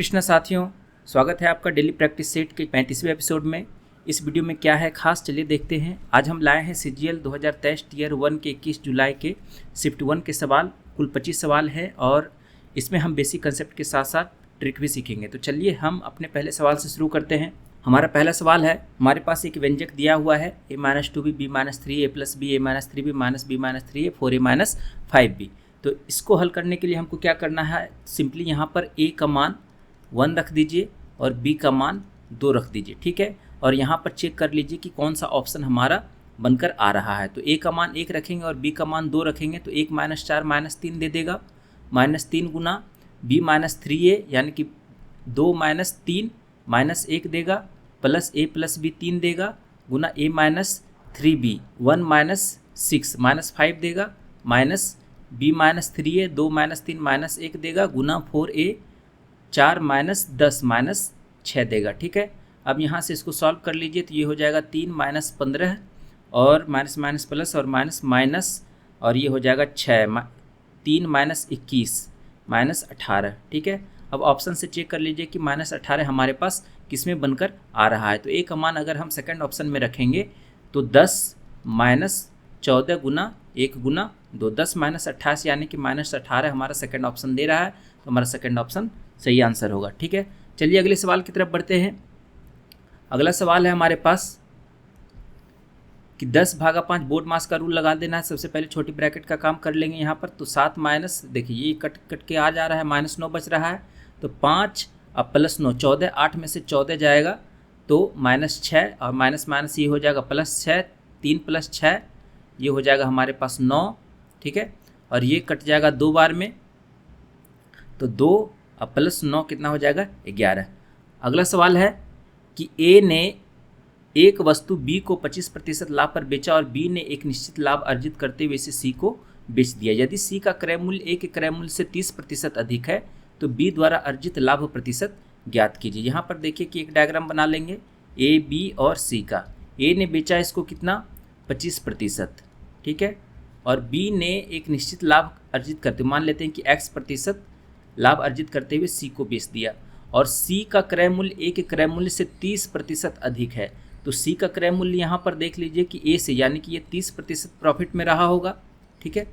कृष्णा साथियों, स्वागत है आपका डेली प्रैक्टिस सेट के 35वें एपिसोड में। इस वीडियो में क्या है खास, चलिए देखते हैं। आज हम लाए हैं CGL 2023 टीयर 1 के 21 जुलाई के शिफ्ट 1 के सवाल। कुल 25 सवाल है और इसमें हम बेसिक कंसेप्ट के साथ साथ ट्रिक भी सीखेंगे। तो चलिए हम अपने पहले सवाल से शुरू करते हैं। हमारा पहला सवाल है, हमारे पास एक व्यंजक दिया हुआ है a-2b, b-3, a+b, a-3b, b-3a, 4a -5b। तो इसको हल करने के लिए हमको क्या करना है, सिंपली यहाँ पर a का मान 1 रख दीजिए और b का मान 2 रख दीजिए, ठीक है। और यहाँ पर चेक कर लीजिए कि कौन सा ऑप्शन हमारा बनकर आ रहा है। तो a का मान 1 रखेंगे और b का मान 2 रखेंगे तो 1 - 4 -3 दे देगा। -3 गुना b -3a यानी कि 2 - 3 -1 देगा, प्लस a + b 3 देगा, गुना a -3b 1 - 6 -5 देगा, माइनस b -3a 2 - 3 -1 देगा, गुना 4a 4 - 10 -6 देगा, ठीक है। अब यहाँ से इसको सॉल्व कर लीजिए तो ये हो जाएगा 3 - 15 और माइनस माइनस प्लस और माइनस माइनस और ये हो जाएगा 6 3 - 21 -18, ठीक है। अब ऑप्शन से चेक कर लीजिए कि -18 हमारे पास किस में बनकर आ रहा है। तो a का मान अगर हम सेकंड ऑप्शन में रखेंगे तो 10 - 14 गुना 1 गुना 2, 10 - 28 यानी कि -18 हमारा सेकंड ऑप्शन दे रहा है। तो हमारा सेकंड ऑप्शन सही आंसर होगा, ठीक है। चलिए अगले सवाल की तरफ बढ़ते हैं। अगला सवाल है हमारे पास कि 10/5 बोर्ड मास का रूल लगा देना है। सबसे पहले छोटी ब्रैकेट का काम कर लेंगे यहाँ पर। तो 7 माइनस, देखिए ये कट कट के आ जा रहा है, -9 बच रहा है। तो 5 अब +9 14, 8 में से 14 जाएगा तो -6 और माइनस माइनस ये हो जाएगा +6, 3 + 6 ये हो जाएगा हमारे पास 9, ठीक है। और ये कट जाएगा 2 बार में तो 2 अब +9 कितना हो जाएगा 11। अगला सवाल है कि A ने एक वस्तु B को 25% लाभ पर बेचा और B ने एक निश्चित लाभ अर्जित करते हुए इसे C को बेच दिया। यदि C का क्रय मूल्य A के क्रय मूल्य से 30% अधिक है तो B द्वारा अर्जित लाभ प्रतिशत ज्ञात कीजिए। यहाँ पर देखिए कि एक डायग्राम बना लेंगे A, B और C का। A ने बेचा इसको कितना 25%, ठीक है। और B ने एक निश्चित लाभ अर्जित करते, मान लेते हैं कि X% लाभ अर्जित करते हुए C को बेच दिया। और C का क्रय मूल्य A के क्रय मूल्य से 30% अधिक है। तो C का क्रय मूल्य यहाँ पर देख लीजिए कि A से, यानी कि ये 30% प्रॉफिट में रहा होगा, ठीक है।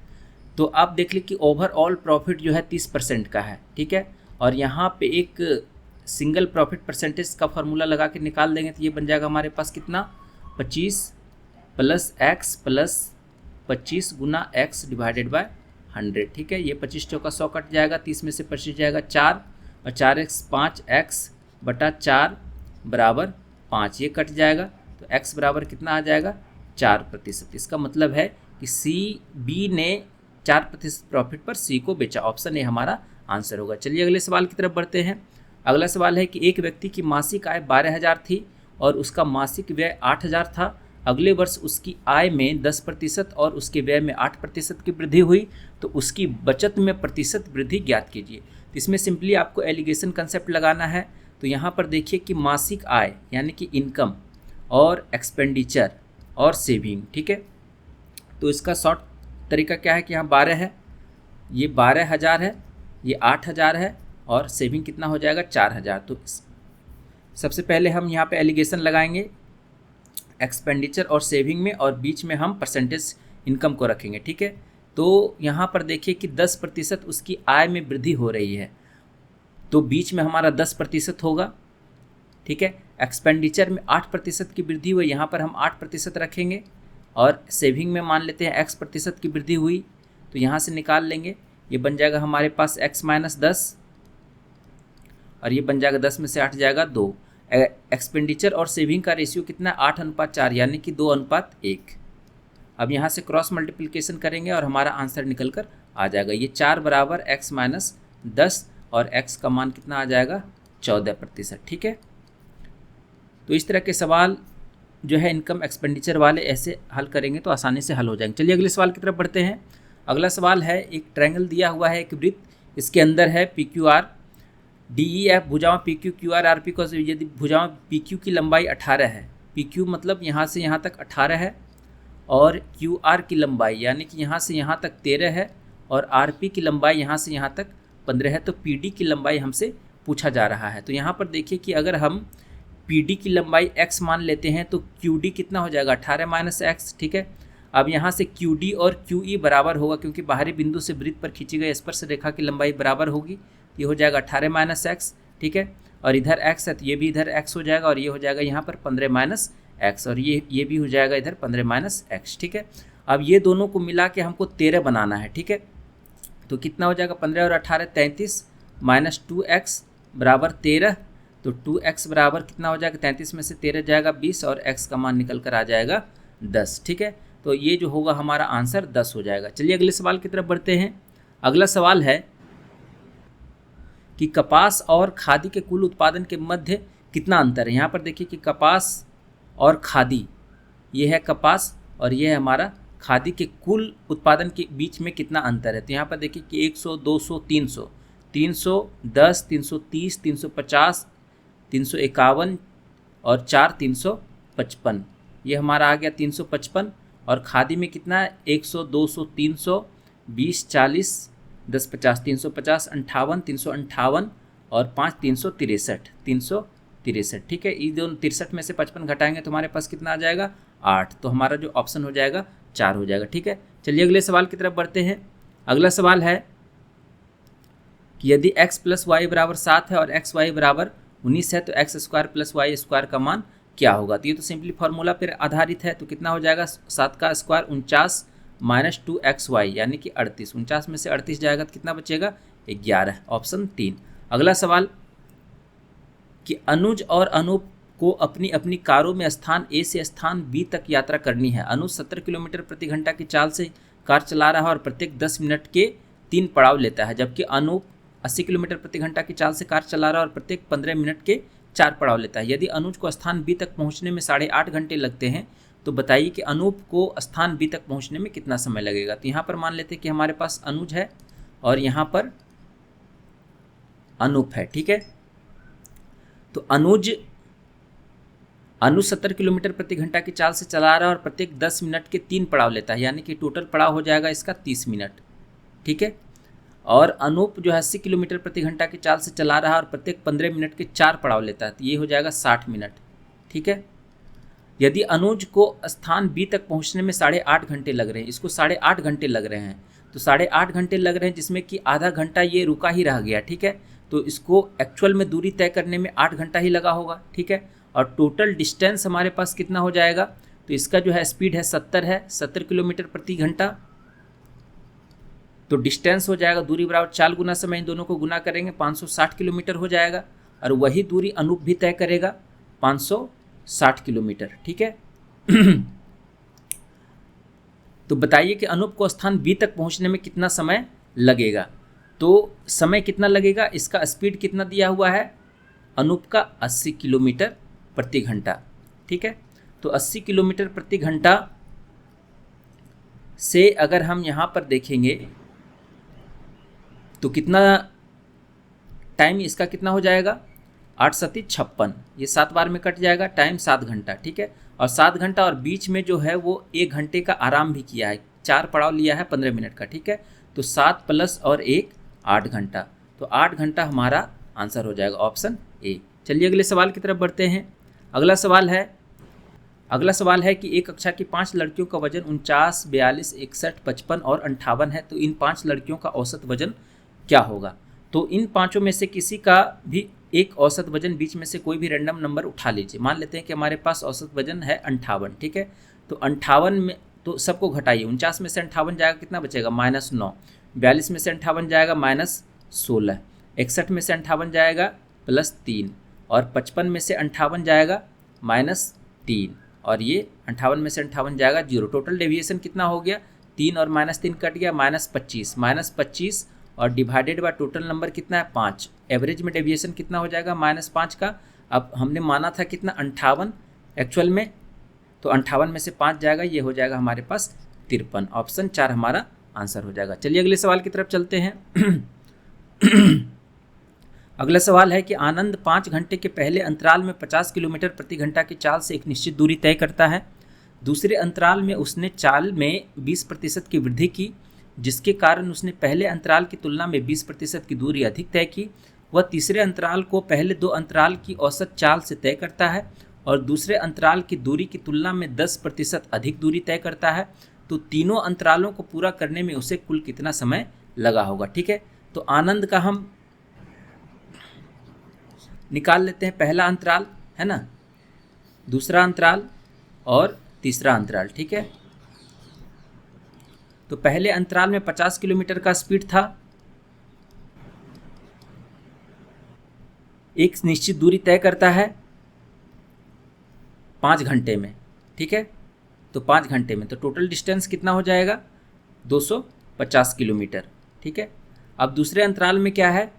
तो आप देख लीजिए कि ओवरऑल प्रॉफिट जो है 30% का है, ठीक है। और यहाँ पे एक सिंगल प्रॉफिट परसेंटेज का फॉर्मूला लगा के निकाल देंगे तो ये बन जाएगा हमारे पास कितना 25 + x + 25 गुना x / 100, ठीक है। ये 25 चौका 100 कट जाएगा, 30 में से 25 जाएगा 4 और 4x 5x बटा 4 बराबर 5, ये कट जाएगा तो x बराबर कितना आ जाएगा 4%। इसका मतलब है कि B ने 4% प्रॉफिट पर C को बेचा। ऑप्शन ए हमारा आंसर होगा। चलिए अगले सवाल की तरफ बढ़ते हैं। अगला सवाल है कि एक व्यक्ति की मासिक आय 12,000 थी और उसका मासिक व्यय 8,000 था। अगले वर्ष उसकी आय में 10% और उसके व्यय में 8% की वृद्धि हुई तो उसकी बचत में प्रतिशत वृद्धि ज्ञात कीजिए। तो इसमें सिंपली आपको एलिगेशन कंसेप्ट लगाना है। तो यहाँ पर देखिए कि मासिक आय यानी कि इनकम और एक्सपेंडिचर और सेविंग, ठीक है। तो इसका शॉर्ट तरीका क्या है कि यहाँ 12 है, ये 12,000 है, ये 8,000 है और सेविंग कितना हो जाएगा 4,000। तो सबसे पहले हम यहाँ पे एलिगेशन लगाएंगे एक्सपेंडिचर और सेविंग में और बीच में हम परसेंटेज इनकम को रखेंगे, ठीक है। तो यहाँ पर देखिए कि 10% उसकी आय में वृद्धि हो रही है तो बीच में हमारा 10% होगा, ठीक है। एक्सपेंडिचर में 8% की वृद्धि हुई, यहाँ पर हम 8% रखेंगे। और सेविंग में मान लेते हैं x% की वृद्धि हुई तो यहाँ से निकाल लेंगे, ये बन जाएगा हमारे पास x - 10 और ये बन जाएगा 10 में से 8 जाएगा 2। एक्सपेंडिचर और सेविंग का रेशियो कितना 8:4 यानी कि 2:1। अब यहाँ से क्रॉस मल्टीप्लिकेशन करेंगे और हमारा आंसर निकल कर आ जाएगा। ये 4 बराबर x - 10 और x का मान कितना आ जाएगा 14%, ठीक है। तो इस तरह के सवाल जो है इनकम एक्सपेंडिचर वाले ऐसे हल करेंगे तो आसानी से हल हो जाएंगे। चलिए अगले सवाल की तरफ बढ़ते हैं। अगला सवाल है, एक ट्रायंगल दिया हुआ है, एक वृत्त, इसके अंदर है PQR DEF भुजाओं PQ QR RP को। यदि भुजाओं PQ की लंबाई 18 है, PQ मतलब यहाँ से यहाँ तक 18 है और QR की लंबाई यानी कि यहाँ से यहाँ तक 13 है और RP की लंबाई यहाँ से यहाँ तक 15 है तो PD की लंबाई हमसे पूछा जा रहा है। तो यहाँ पर देखिए कि अगर हम PD की लंबाई x मान लेते हैं तो QD कितना हो जाएगा 18 - x, ठीक है। अब यहाँ से QD और QE बराबर होगा, क्योंकि बाहरी बिंदु से वृत्त पर खींची गई स्पर्श रेखा की लंबाई बराबर होगी। ये हो जाएगा 18 - x, ठीक है। और इधर x है तो ये भी इधर x हो जाएगा, और ये हो जाएगा यहाँ पर 15 - x, और ये भी हो जाएगा इधर 15 - x, ठीक है। अब ये दोनों को मिला के हमको 13 बनाना है, ठीक है। तो कितना हो जाएगा 15 और 18 33 - 2x बराबर 13। तो 2x बराबर कितना हो जाएगा 33 में से 13 जाएगा 20, और x का मान निकल कर आ जाएगा 10, ठीक है। तो ये जो होगा हमारा आंसर 10 हो जाएगा। चलिए अगले सवाल की तरफ बढ़ते हैं। अगला सवाल है कि कपास और खादी के कुल उत्पादन के मध्य कितना अंतर है। यहाँ पर देखिए कि कपास और खादी, ये है कपास और ये है हमारा खादी के कुल उत्पादन के बीच में कितना अंतर है। तो यहाँ पर देखिए कि 100, 200, 300, 310, 330, 350, 351 और 4 355, ये हमारा आ गया 355। और खादी में कितना है 100, 200, 300, 20, 40, 10, 50, 350, 58, 358 और 5 363, 363, ठीक है। ये दोनों 63 में से 55 घटाएंगे तो हमारे पास कितना आ जाएगा 8। तो हमारा जो ऑप्शन हो जाएगा 4 हो जाएगा, ठीक है। चलिए अगले सवाल की तरफ बढ़ते हैं। अगला सवाल है कि यदि x + y बराबर 7 है और xy बराबर 19 है तो x² + y² का मान क्या होगा। तो ये तो सिंपली फार्मूला पर आधारित है। तो कितना हो जाएगा 7 का स्क्वायर 49 - 2xy यानी कि 38। 49 में से 38 जाएगा तो कितना बचेगा 11, ऑप्शन 3। अगला सवाल कि अनुज और अनूप को अपनी अपनी कारों में स्थान A से स्थान B तक यात्रा करनी है। अनुज 70 किलोमीटर प्रति घंटा की चाल से कार चला रहा है और प्रत्येक 10 मिनट के 3 पड़ाव लेता है, जबकि अनूप 80 किलोमीटर प्रति घंटा की चाल से कार चला रहा है और प्रत्येक 15 मिनट के 4 पड़ाव लेता है। यदि अनुज को स्थान B तक पहुंचने में 8.5 घंटे लगते हैं तो बताइए कि अनूप को स्थान B तक पहुंचने में कितना समय लगेगा। तो यहाँ पर मान लेते हैं कि हमारे पास अनुज है और यहाँ पर अनूप है, ठीक है। तो अनुज 70 किलोमीटर प्रति घंटा की चाल से चला रहा है और प्रत्येक 10 मिनट के 3 पड़ाव लेता है, यानी कि टोटल पड़ाव हो जाएगा इसका 30 मिनट, ठीक है। और अनूप जो है 80 किलोमीटर प्रति घंटा की चाल से चला रहा है और प्रत्येक 15 मिनट के 4 पड़ाव लेता है, तो ये हो जाएगा 60 मिनट, ठीक है। यदि अनुज को स्थान B तक पहुंचने में 8.5 घंटे लग रहे हैं, इसको 8.5 घंटे लग रहे हैं, तो 8.5 घंटे लग रहे हैं जिसमें कि आधा घंटा ये रुका ही रह गया, ठीक है। तो इसको एक्चुअल में दूरी तय करने में 8 घंटा ही लगा होगा, ठीक है। और टोटल डिस्टेंस हमारे पास कितना हो जाएगा, तो इसका जो है स्पीड है 70 किलोमीटर प्रति घंटा। तो डिस्टेंस हो जाएगा दूरी बराबर 4 गुना समय, इन दोनों को गुना करेंगे 560 किलोमीटर हो जाएगा। और वही दूरी अनूप भी तय करेगा 560 किलोमीटर, ठीक है। तो बताइए कि अनूप को स्थान B तक पहुंचने में कितना समय लगेगा। तो समय कितना लगेगा, इसका स्पीड कितना दिया हुआ है अनूप का 80 किलोमीटर प्रति घंटा, ठीक है। तो 80 किलोमीटर प्रति घंटा से अगर हम यहाँ पर देखेंगे तो कितना टाइम इसका कितना हो जाएगा 8 7 56, ये 7 बार में कट जाएगा, टाइम 7 घंटा, ठीक है। और 7 घंटा और बीच में जो है वो 1 घंटे का आराम भी किया है, 4 पड़ाव लिया है 15 मिनट का, ठीक है। तो 7 प्लस और 1 8 घंटा, तो 8 घंटा हमारा आंसर हो जाएगा ऑप्शन ए। चलिए अगले सवाल की तरफ बढ़ते हैं। अगला सवाल है कि एक कक्षा की 5 लड़कियों का वजन 49, 42, 61, 55 और 58 है, तो इन 5 लड़कियों का औसत वजन क्या होगा। तो इन पाँचों में से किसी का भी एक औसत वजन बीच में से कोई भी रैंडम नंबर उठा लीजिए। मान लेते हैं कि हमारे पास औसत वजन है 58, ठीक है। तो 58 में तो सबको घटाइए, 49 में से 58 जाएगा कितना बचेगा -9, 42 में से 58 जाएगा -16, 61 में से 58 जाएगा +3 और 55 में से 58 जाएगा -3 और ये 58 में से 58 जाएगा 0। टोटल डेविएशन कितना हो गया 3 और -3 कट गया -25 और डिवाइडेड बाय टोटल नंबर कितना है 5। एवरेज में डेविएशन कितना हो जाएगा -5 का। अब हमने माना था कितना 58 एक्चुअल में, तो 58 में से 5 जाएगा, ये हो जाएगा हमारे पास 53। ऑप्शन 4 हमारा आंसर हो जाएगा। चलिए अगले सवाल की तरफ चलते हैं। अगला सवाल है कि आनंद 5 घंटे के पहले अंतराल में 50 किलोमीटर प्रति घंटा की चाल से एक निश्चित दूरी तय करता है। दूसरे अंतराल में उसने चाल में 20% की वृद्धि की, जिसके कारण उसने पहले अंतराल की तुलना में 20% की दूरी अधिक तय की वह तीसरे अंतराल को पहले दो अंतराल की औसत चाल से तय करता है और दूसरे अंतराल की दूरी की तुलना में 10% अधिक दूरी तय करता है, तो तीनों अंतरालों को पूरा करने में उसे कुल कितना समय लगा होगा। ठीक है, तो आनंद का हम निकाल लेते हैं, पहला अंतराल है ना, दूसरा अंतराल और तीसरा अंतराल। ठीक है, तो पहले अंतराल में 50 किलोमीटर का स्पीड था, एक निश्चित दूरी तय करता है 5 घंटे में। ठीक है, तो 5 घंटे में तो टोटल डिस्टेंस कितना हो जाएगा, 250 किलोमीटर। ठीक है, अब दूसरे अंतराल में क्या है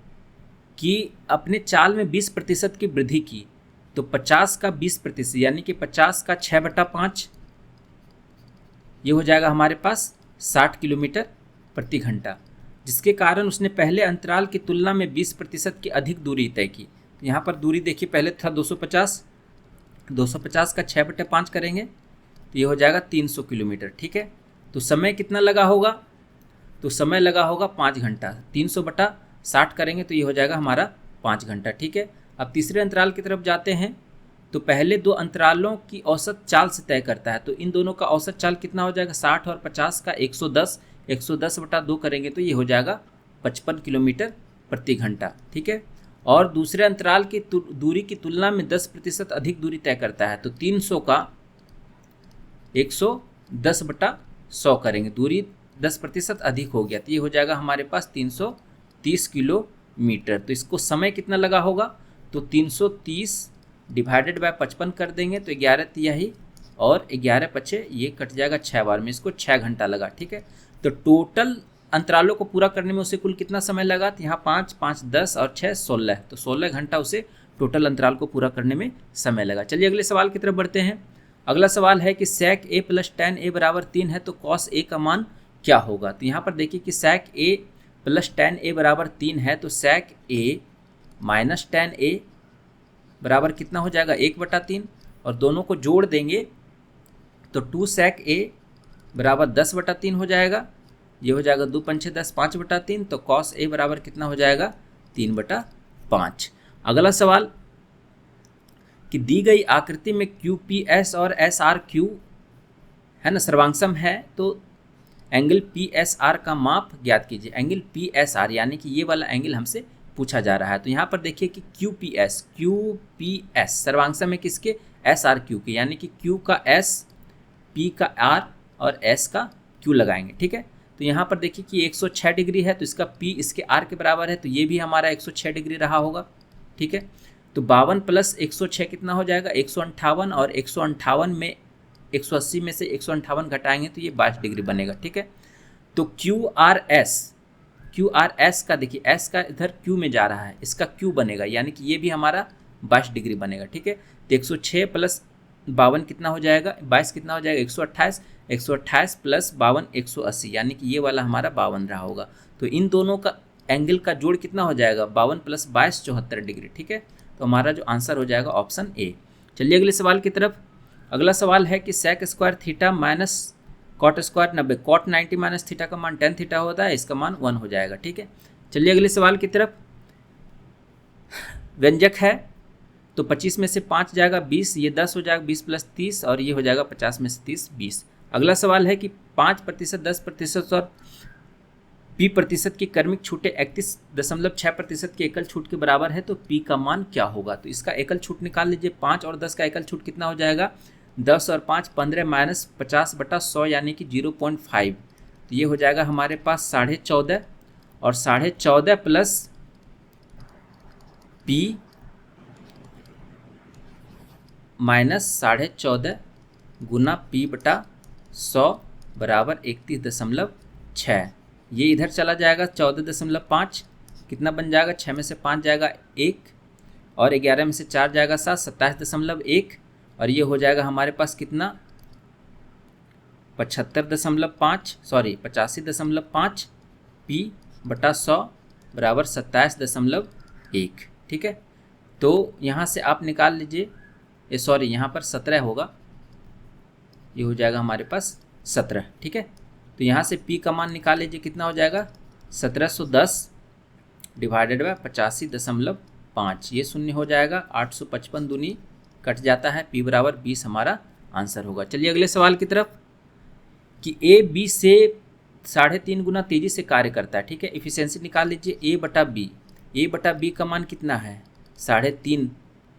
कि अपने चाल में 20% की वृद्धि की, तो 50 का 20% यानी कि 50 का 6/5, ये हो जाएगा हमारे पास 60 किलोमीटर प्रति घंटा, जिसके कारण उसने पहले अंतराल की तुलना में 20% की अधिक दूरी तय की। तो यहाँ पर दूरी देखिए, पहले था 250, 250 का 6/5 करेंगे तो ये हो जाएगा 300 किलोमीटर। ठीक है, तो समय कितना लगा होगा, तो समय लगा होगा 5 घंटा, 300/60 करेंगे तो ये हो जाएगा हमारा 5 घंटा। ठीक है, अब तीसरे अंतराल की तरफ जाते हैं, तो पहले दो अंतरालों की औसत चाल से तय करता है, तो इन दोनों का औसत चाल कितना हो जाएगा, 60 और 50 का 110, 110/2 करेंगे तो ये हो जाएगा 55 किलोमीटर प्रति घंटा। ठीक है, और दूसरे अंतराल की दूरी की तुलना में 10% अधिक दूरी तय करता है, तो 300 का 110/100 करेंगे, दूरी 10% अधिक हो गया तो ये हो जाएगा हमारे पास 330 किलोमीटर। तो इसको समय कितना लगा होगा, तो 330 डिवाइडेड बाय 55 कर देंगे तो 11 तिहाई और 11 पचे ये कट जाएगा 6 बार में, इसको 6 घंटा लगा। ठीक है, तो टोटल अंतरालों को पूरा करने में उसे कुल कितना समय लगा, तो यहाँ 5, 5, 10 और 6, 16, तो 16 घंटा उसे टोटल अंतराल को पूरा करने में समय लगा। चलिए अगले सवाल की तरफ बढ़ते हैं। अगला सवाल है कि sec a + tan a = 3 है तो cos a का मान क्या होगा। तो यहाँ पर देखिए कि sec a + tan a = 3 है, तो sec a - tan a बराबर कितना हो जाएगा, 1/3, और दोनों को जोड़ देंगे तो 2 sec a बराबर 10/3 हो जाएगा, ये हो जाएगा 2 पंचे 10, 5/3, तो cos a बराबर कितना हो जाएगा, 3/5। अगला सवाल कि दी गई आकृति में QPS और SRQ है ना सर्वांगसम है, तो एंगल PSR का माप ज्ञात कीजिए। एंगल PSR यानी कि ये वाला एंगल हमसे पूछा जा रहा है, तो यहाँ पर देखिए कि QPS सर्वांगसम है किसके, SRQ के, यानी कि Q का S, P का R और S का Q लगाएंगे। ठीक है, तो यहाँ पर देखिए कि 106 डिग्री है, तो इसका P इसके R के बराबर है, तो ये भी हमारा 106 डिग्री रहा होगा। ठीक है, तो 52 + 106 कितना हो जाएगा, 158, और 158 में 180 में से 158 घटाएंगे तो ये 22 डिग्री बनेगा। ठीक है, तो QRS का देखिए S का इधर Q में जा रहा है, इसका Q बनेगा, यानी कि ये भी हमारा 22 डिग्री बनेगा। ठीक है, तो 106 + 52 कितना हो जाएगा, 22 कितना हो जाएगा, 128, 128 + 52 180, यानी कि ये वाला हमारा 52 रहा होगा। तो इन दोनों का एंगल का जोड़ कितना हो जाएगा, 52 + 22 74 डिग्री। ठीक है, तो हमारा जो आंसर हो जाएगा ऑप्शन ए। चलिए अगले सवाल की तरफ। अगला सवाल है कि sec² θ - cot² 90, cot 90 - थीटा का मान tan थीटा होता है, इसका मान 1 हो जाएगा। ठीक है, चलिए अगले सवाल की तरफ। व्यंजक है तो 25 में से 5 जाएगा 20, ये 10 हो जाएगा, 20 + 30 और ये हो जाएगा 50 में से 30 20। अगला सवाल है कि 5%, 10% और P% की क्रमिक छूटें 31.6% की एकल छूट के बराबर है, तो P का मान क्या होगा। तो इसका एकल छूट निकाल लीजिए, 5 और 10 का एकल छूट कितना हो जाएगा, 10 और 5 15 - 50/100 यानी कि 0.5, तो ये हो जाएगा हमारे पास 14.5, और 14.5 प्लस P माइनस 14.5 गुना P/100 बराबर 31.6। ये इधर चला जाएगा 14.5, कितना बन जाएगा, 6 में से 5 जाएगा 1, और 11 में से 4 जाएगा 7, 27.1, और ये हो जाएगा हमारे पास कितना 85.5 P/100 बराबर 27.1। ठीक है, तो यहाँ से आप निकाल लीजिए, यहाँ पर 17 होगा, ये हो जाएगा हमारे पास 17। ठीक है, तो यहाँ से P का मान निकाल लीजिए, कितना हो जाएगा 1710 डिवाइडेड बाय 85.5, ये शून्य हो जाएगा। 855 दूनी कट जाता है, p बराबर 20 हमारा आंसर होगा। चलिए अगले सवाल की तरफ, कि ए बी से 3.5 गुना तेज़ी से कार्य करता है, ठीक है। इफिशियंसी निकाल लीजिए, ए बटा बी का मान कितना है, 3.5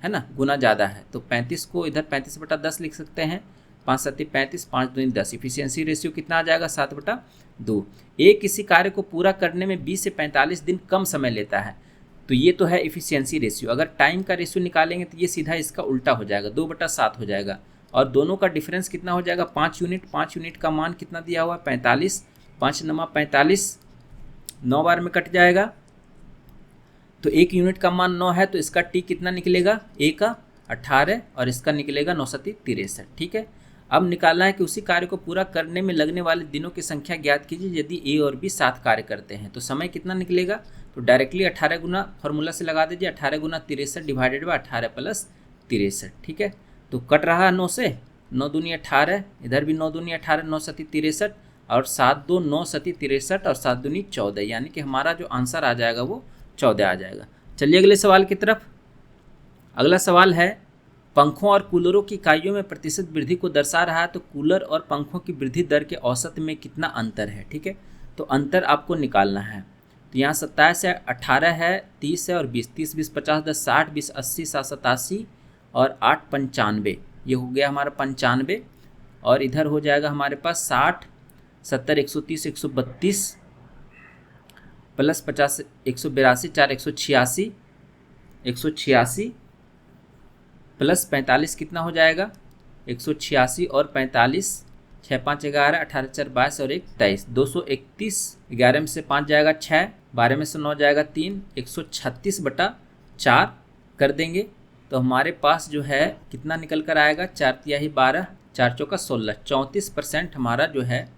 है ना, गुना ज़्यादा है, तो 35 को इधर 35/10 लिख सकते हैं। 5 7 35, 5 2 10, इफिशियंसी रेशियो कितना आ जाएगा, 7/2। ए किसी कार्य को पूरा करने में 20 से 45 दिन कम समय लेता है, तो ये तो है इफिशियंसी रेशियो। अगर टाइम का रेशियो निकालेंगे तो ये सीधा इसका उल्टा हो जाएगा, 2/7 हो जाएगा, और दोनों का डिफरेंस कितना हो जाएगा, 5 यूनिट। 5 यूनिट का मान कितना दिया हुआ है, 45, 5 नमा 45, 9 बार में कट जाएगा, तो 1 यूनिट का मान 9 है, तो इसका टी कितना निकलेगा, ए का 18 और इसका निकलेगा 9 7 63, ठीक है। अब निकालना है कि उसी कार्य को पूरा करने में लगने वाले दिनों की संख्या ज्ञात कीजिए यदि ए और बी साथ कार्य करते हैं, तो समय कितना निकलेगा, तो डायरेक्टली 18 गुना फॉर्मूला से लगा दीजिए, 18 गुना 63 डिवाइडेड बाय 18 प्लस 63, ठीक है। तो कट रहा है 9 से, 9 दूनी 18, इधर भी 9 दूनी 18, 9 7 63, और 7 2 9 7 63, और 7 दूनी 14, यानी कि हमारा जो आंसर आ जाएगा वो 14 आ जाएगा। चलिए अगले सवाल की तरफ। अगला सवाल है, पंखों और कूलरों की इकाइयों में प्रतिशत वृद्धि को दर्शा रहा है, तो कूलर और पंखों की वृद्धि दर के औसत में कितना अंतर है, ठीक है। तो अंतर आपको निकालना है, तो यहाँ 27 है, 18 है, 30 है और 20, 30 20 50 10 60 20 80 7 87 और 8 95, ये हो गया हमारा 95, और इधर हो जाएगा हमारे पास 60 70 130 132 प्लस 50 182 4 186 प्लस 45 कितना हो जाएगा, 186 और 45, 6 5 11 18 4 22 और 1 23, 231, 11 में से 5 जाएगा 6, 12 में से 9 जाएगा 3, 136/4 कर देंगे, तो हमारे पास जो है कितना निकल कर आएगा, 4 तिहाई 12, 4 चौका 16, 34% हमारा जो है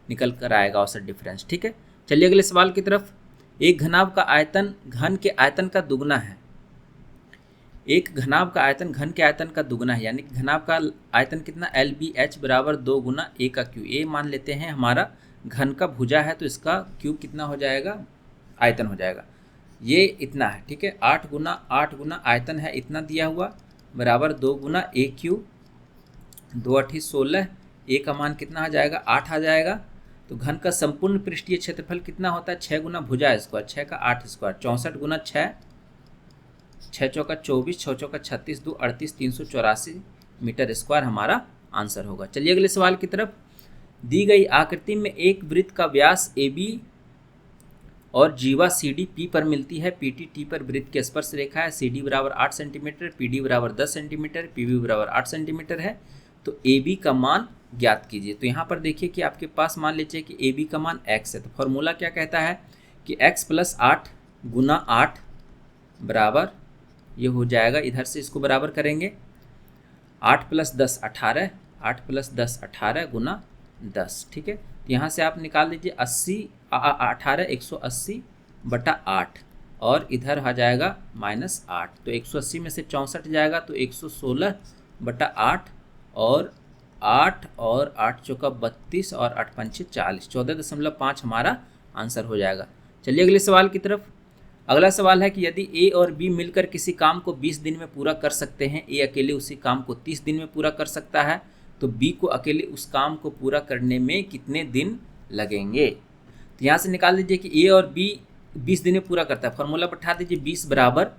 निकल कर आएगा औसत डिफरेंस, ठीक है। चलिए अगले सवाल की तरफ। एक घनाभ का आयतन घन के आयतन का दुगना है, एक घनाभ का आयतन घन के आयतन का दुगना है, यानी कि घनाभ का आयतन कितना, LBH बराबर 2 गुना ए का क्यू। ए मान लेते हैं हमारा घन का भुजा है, तो इसका क्यू कितना हो जाएगा, आयतन हो जाएगा, ये इतना है, ठीक है। 8 गुना आयतन है इतना दिया हुआ, बराबर 2 गुना ए क्यू, 2 8 16, ए का मान कितना आ जाएगा, 8 आ जाएगा। तो घन का संपूर्ण पृष्ठीय क्षेत्रफल कितना होता है, 6 गुना भुजा स्क्वायर, 6 का 8 स्क्वायर, 64 गुना 6, 6 चौका 24, 6 चौका 36, 2 38, 384 मीटर स्क्वायर हमारा आंसर होगा। चलिए अगले सवाल की तरफ। दी गई आकृति में एक वृत्त का व्यास AB और जीवा CD P पर मिलती है, PT T पर वृत्त की स्पर्श रेखा है, CD बराबर 8 सेंटीमीटर, PD बराबर 10 सेंटीमीटर, PB बराबर 8 सेंटीमीटर है, तो AB का मान ज्ञात कीजिए। तो यहाँ पर देखिए कि आपके पास मान लीजिए कि AB का मान x है, तो फॉर्मूला क्या कहता है कि x + 8 गुना 8 बराबर, ये हो जाएगा, इधर से इसको बराबर करेंगे, 8 + 10 18, 8 + 10 18 गुना 10, ठीक है। तो यहाँ से आप निकाल लीजिए 18 180/8, और इधर आ जाएगा -8, तो 180 में से 64 जाएगा, तो 116/8, और 8 और 8 चौका 32 और 8 पंचे 40, 14.5 हमारा आंसर हो जाएगा। चलिए अगले सवाल की तरफ। अगला सवाल है कि यदि ए और बी मिलकर किसी काम को 20 दिन में पूरा कर सकते हैं, ए अकेले उसी काम को 30 दिन में पूरा कर सकता है, तो बी को अकेले उस काम को पूरा करने में कितने दिन लगेंगे। तो यहाँ से निकाल लीजिए कि ए और बी 20 दिन में पूरा करता है, फॉर्मूला बैठा दीजिए, 20 बराबर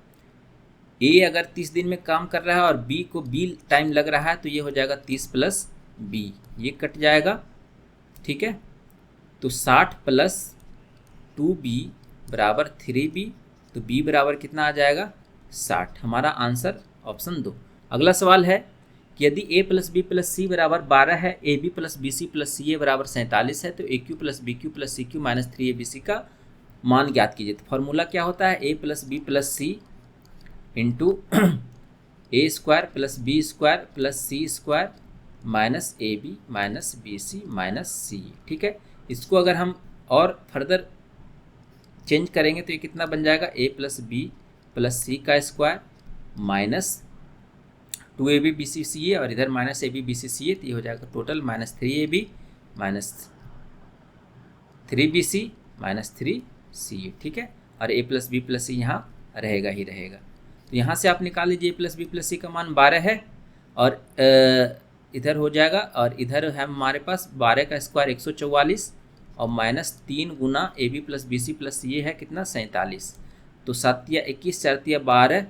ए अगर 30 दिन में काम कर रहा है और बी को बी टाइम लग रहा है, तो ये हो जाएगा 30 + बी, ये कट जाएगा, ठीक है। तो 60 + 2b बराबर 3b, तो b बराबर कितना आ जाएगा, 60, हमारा आंसर ऑप्शन 2। अगला सवाल है कि यदि a + b + c बराबर 12 है, ab + bc + ca बराबर 47 है, तो aq + bq + cq - 3abc का मान ज्ञात कीजिए। तो फॉर्मूला क्या होता है, a + b + c into a² + b² + c² minus AB minus BC minus C, ठीक है। इसको अगर हम और फर्दर चेंज करेंगे तो ये कितना बन जाएगा, a + b + c का square minus 2AB BC CA, और इधर माइनस AB BC CA, तो ये हो जाएगा total -3AB minus 3BC minus 3CA, ठीक है। और a प्लस बी प्लस सी यहाँ रहेगा ही रहेगा। तो यहाँ से आप निकाल लीजिए a प्लस बी प्लस सी का मान 12 है और इधर हो जाएगा, और इधर है हमारे पास 12 का स्क्वायर 144 और -3 गुना a b plus b c plus ये है कितना 47। तो 7 या 21 4 या 12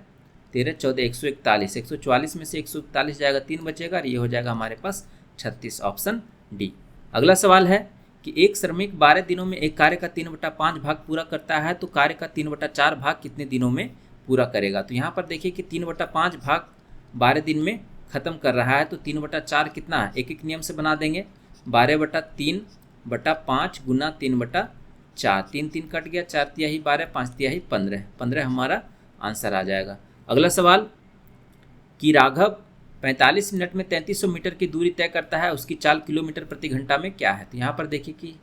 13 14 141, 144 में से 141 जाएगा 3 बचेगा और ये हो जाएगा हमारे पास 36, ऑप्शन डी। अगला सवाल है कि एक श्रमिक 12 दिनों में एक कार्य का 3/5 भाग पूरा करता है तो कार्य का 3/4 भाग कितने दिनों में पूरा करेगा। तो यहाँ पर देखिए कि 3/5 भाग 12 दिन में ख़त्म कर रहा है, तो 3/4 कितना है, एक एक नियम से बना देंगे। 12/3/5 गुना 3/4, 3 3 कट गया, 4 तिहाई 12, 5 तिहाई 15, 15 हमारा आंसर आ जाएगा। अगला सवाल कि राघव 45 मिनट में 3300 मीटर की दूरी तय करता है, उसकी चाल किलोमीटर प्रति घंटा में क्या है। तो यहाँ पर देखिए कि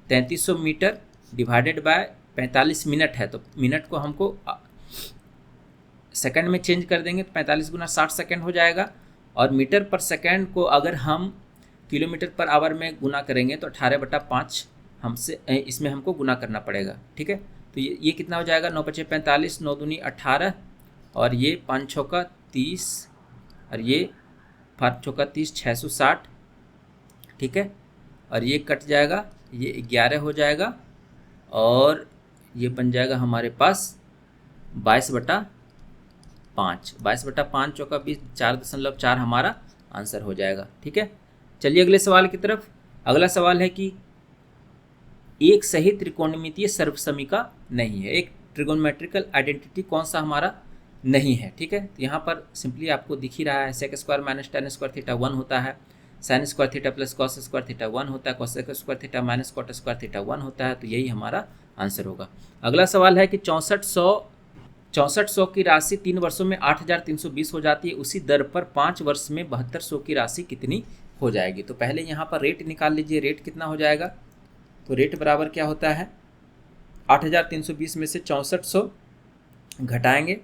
3300 मीटर डिवाइडेड बाय 45 मिनट है, तो मिनट को हमको सेकंड में चेंज कर देंगे, तो 45 गुना 60 सेकंड हो जाएगा। और मीटर पर सेकंड को अगर हम किलोमीटर पर आवर में गुना करेंगे तो 18/5 हमसे इसमें हमको गुना करना पड़ेगा, ठीक है। तो ये कितना हो जाएगा, 9 × 5 = 45, 9 दूनी 18 और ये 5 × 6 = 30 और ये 5 × 6 = 30, 660, ठीक है। और ये कट जाएगा, ये 11 हो जाएगा और ये बन जाएगा हमारे पास 22/5, 22/5 चौका 20, 4.4 हमारा आंसर हो जाएगा, ठीक है। चलिए अगले सवाल की तरफ। अगला सवाल है कि एक सही त्रिकोणमितीय सर्वसमीका नहीं है, एक ट्रिगोनोमेट्रिकल आइडेंटिटी कौन सा हमारा नहीं है, ठीक है। तो यहाँ पर सिंपली आपको दिख ही रहा है, sec square minus tan square theta 1 होता है, sin square theta plus cos square theta 1 होता है, cos square theta minus cot square theta 1 होता है। तो यही हमारा आंसर होगा। अगला सवाल है कि 6400 की राशि 3 वर्षों में 8320 हो जाती है, उसी दर पर 5 वर्ष में 7200 की राशि कितनी हो जाएगी। तो पहले यहाँ पर रेट निकाल लीजिए, रेट कितना हो जाएगा। तो रेट बराबर क्या होता है, 8320 में से 6400 घटाएंगे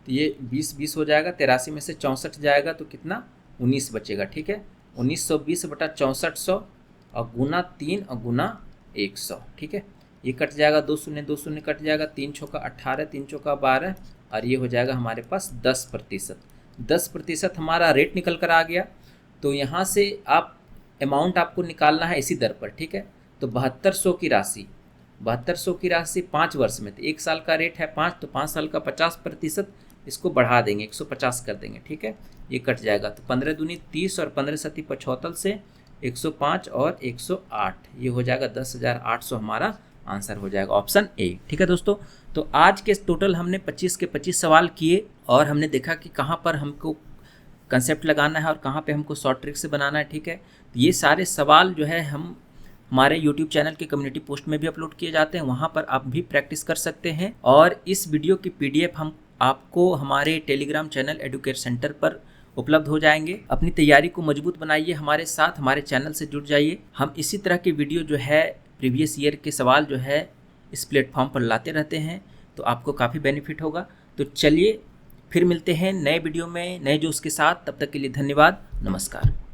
तो ये 20 हो जाएगा, 83 में से 64 जाएगा तो कितना 19 बचेगा, ठीक है। 1920/6400 और गुना 3 और गुना 100, ठीक है। ये कट जाएगा, 2 शून्य कट जाएगा, 3 × 6 = 18, 3 × 4 = 12 और ये हो जाएगा हमारे पास 10%। 10% हमारा रेट निकल कर आ गया। तो यहाँ से आप अमाउंट आपको निकालना है इसी दर पर, ठीक है। तो 7200 की राशि 5 वर्ष में, तो 1 साल का रेट है 5, तो 5 साल का 50%, इसको बढ़ा देंगे 150 कर देंगे, ठीक है। ये कट जाएगा, तो 15 दूनी 30 और 15 सती 75 से 105 और 108, ये हो जाएगा 10,800 हमारा आंसर हो जाएगा, ऑप्शन ए, ठीक है दोस्तों। तो आज के टोटल हमने 25 के 25 सवाल किए और हमने देखा कि कहाँ पर हमको कंसेप्ट लगाना है और कहाँ पे हमको शॉर्ट ट्रिक से बनाना है, ठीक है। तो ये सारे सवाल जो है हम हमारे YouTube चैनल के कम्युनिटी पोस्ट में भी अपलोड किए जाते हैं, वहाँ पर आप भी प्रैक्टिस कर सकते हैं। और इस वीडियो की PDF हम आपको हमारे टेलीग्राम चैनल एडुकेट सेंटर पर उपलब्ध हो जाएंगे। अपनी तैयारी को मजबूत बनाइए, हमारे साथ हमारे चैनल से जुड़ जाइए। हम इसी तरह के वीडियो जो है प्रीवियस ईयर के सवाल जो है इस प्लेटफॉर्म पर लाते रहते हैं, तो आपको काफ़ी बेनिफिट होगा। तो चलिए फिर मिलते हैं नए वीडियो में नए जोश के साथ, तब तक के लिए धन्यवाद, नमस्कार।